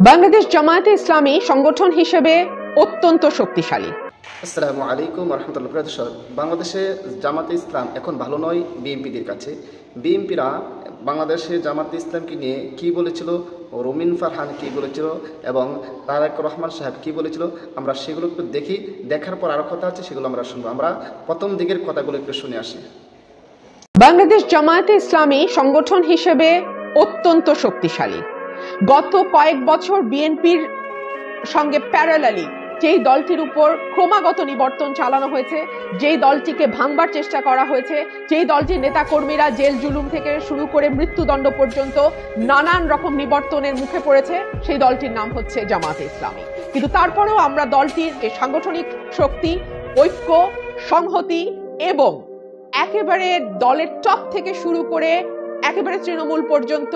বাংলাদেশ জামায়াতে ইসলামী সংগঠন হিসেবে অত্যন্ত শক্তিশালী। আসসালামু আলাইকুম রহমতুল্লাহ। প্রিয় দর্শক, বাংলাদেশে জামাতে ইসলাম এখন ভালো নয় বিএনপিদের কাছে। বিএনপিরা বাংলাদেশে জামাতে ইসলামকে নিয়ে কি বলেছিল, রুমিন ফারহান কি বলেছিল এবং তারেক রহমান সাহেব কি বলেছিল, আমরা সেগুলো একটু দেখি। দেখার পর আরও কথা আছে, সেগুলো আমরা শুনবো। আমরা প্রথম দিকের কথাগুলো একটু শুনে আসি। বাংলাদেশ জামায়াতে ইসলামী সংগঠন হিসেবে অত্যন্ত শক্তিশালী। গত কয়েক বছর বিএনপির সঙ্গে প্যারালালি যেই দলটির উপর ক্রমাগত নিবর্তন চালানো হয়েছে, যেই দলটিকে ভাঙবার চেষ্টা করা হয়েছে, যেই দলটির নেতাকর্মীরা জেল জুলুম থেকে শুরু করে মৃত্যুদণ্ড পর্যন্ত নানান রকম নিবর্তনের মুখে পড়েছে, সেই দলটির নাম হচ্ছে জামায়াতে ইসলামী। কিন্তু তারপরেও আমরা দলটির যে সাংগঠনিক শক্তি, ঐক্য, সংহতি এবং একেবারে দলের টপ থেকে শুরু করে একেবারে তৃণমূল পর্যন্ত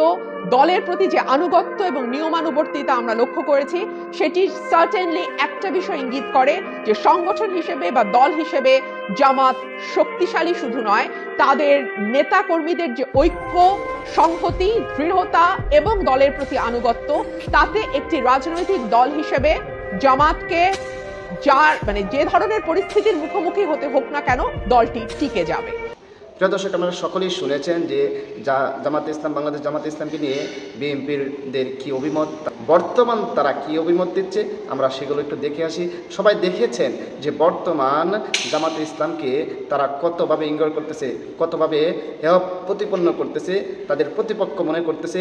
দলের প্রতি যে আনুগত্য এবং নিয়মানুবর্তিতা আমরা লক্ষ্য করেছি, সেটি সার্টেনলি একটা বিষয় ইঙ্গিত করে যে সংগঠন হিসেবে বা দল হিসেবে জামাত শক্তিশালী শুধু নয়, তাদের নেতা কর্মীদের যে ঐক্য, সংহতি, দৃঢ়তা এবং দলের প্রতি আনুগত্য, তাতে একটি রাজনৈতিক দল হিসেবে জামাতকে যে ধরনের পরিস্থিতির মুখোমুখি হতে হোক না কেন, দলটি টিকে যাবে। প্রিয় দর্শক, আপনারা সকলেই শুনেছেন যে জামাতে ইসলাম, বাংলাদেশ জামাতে ইসলামকে নিয়ে বিএনপিদের কি অভিমত, বর্তমান তারা কি অভিমত দিচ্ছে, আমরা সেগুলো একটু দেখে আসি। সবাই দেখেছেন যে বর্তমান জামাতে ইসলামকে তারা কতভাবে ইঙ্গিত করতেছে, কতভাবে প্রতিপন্ন করতেছে, তাদের প্রতিপক্ষ মনে করতেছে।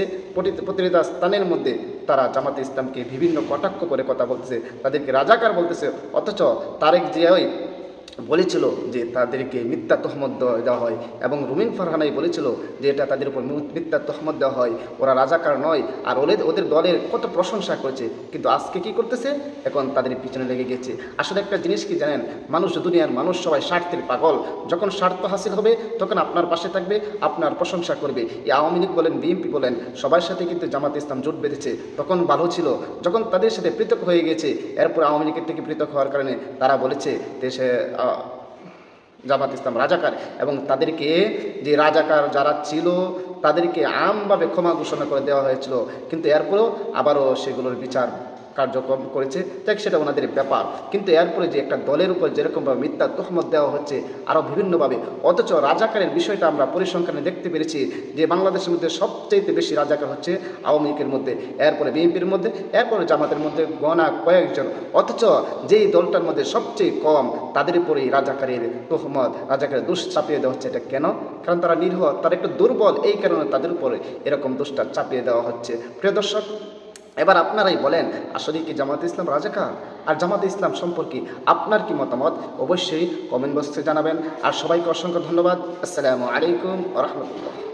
প্রতিটা স্থানের মধ্যে তারা জামাতে ইসলামকে বিভিন্ন কটাক্ষ করে কথা বলতেছে, তাদেরকে রাজাকার বলতেছে। অথচ তারেক জিয়াই বলেছিল যে তাদেরকে মিথ্যা তহমত দেওয়া হয় এবং রুমিন ফারহানাই বলেছিল যে এটা তাদের উপর মিথ্যা তহমত দেওয়া হয়, ওরা রাজাকার নয়। আর ওদের দলের কত প্রশংসা করেছে, কিন্তু আজকে কি করতেছে, এখন তাদের পিছনে লেগে গেছে। আসলে একটা জিনিস কি জানেন, মানুষ, দুনিয়ার মানুষ সবাই স্বার্থের পাগল। যখন স্বার্থ হাসিল হবে তখন আপনার পাশে থাকবে, আপনার প্রশংসা করবে। এই আওয়ামী লীগ বলেন, বিএনপি বলেন, সবার সাথে কিন্তু জামাতে ইসলাম জোট বেঁধেছে। তখন ভালো ছিল, যখন তাদের সাথে পৃথক হয়ে গেছে, এরপর আওয়ামী লীগের থেকে পৃথক হওয়ার কারণে তারা বলেছে দেশে জামাত ইসলাম রাজাকার, এবং তাদেরকে যে রাজাকার যারা ছিল তাদেরকে আমভাবে ক্ষমা ঘোষণা করে দেওয়া হয়েছিল। কিন্তু এরপরেও আবারও সেগুলোর বিচার কার্যক্রম করেছে, তাই সেটা ওনাদের ব্যাপার। কিন্তু এরপরে যে একটা দলের উপর যেরকমভাবে মিথ্যা তহমত দেওয়া হচ্ছে আরও বিভিন্নভাবে, অথচ রাজাকারের বিষয়টা আমরা পরিসংখ্যানে দেখতে পেরেছি যে বাংলাদেশের মধ্যে সবচেয়ে বেশি রাজাকার হচ্ছে আওয়ামী লীগের মধ্যে, এরপরে বিএনপির মধ্যে, এরপরে জামাতের মধ্যে গোনা কয়েকজন। অথচ যেই দলটার মধ্যে সবচেয়ে কম, তাদের উপরেই রাজাকারের তহমত, রাজাকারের দোষ চাপিয়ে দেওয়া হচ্ছে। এটা কেন? কারণ তারা নিরীহ, তারা একটু দুর্বল, এই কারণে তাদের উপরে এরকম দোষটা চাপিয়ে দেওয়া হচ্ছে। প্রিয় দর্শক, এবার আপনারাই বলেন, আসলে কি জামাতে ইসলাম রাজাকার? আর জামাতে ইসলাম সম্পর্কে আপনার কি মতামত, অবশ্যই কমেন্ট বক্সে জানাবেন। আর সবাইকে অসংখ্য ধন্যবাদ। আসসালামু আলাইকুম ওয়া রাহমাতুল্লাহ।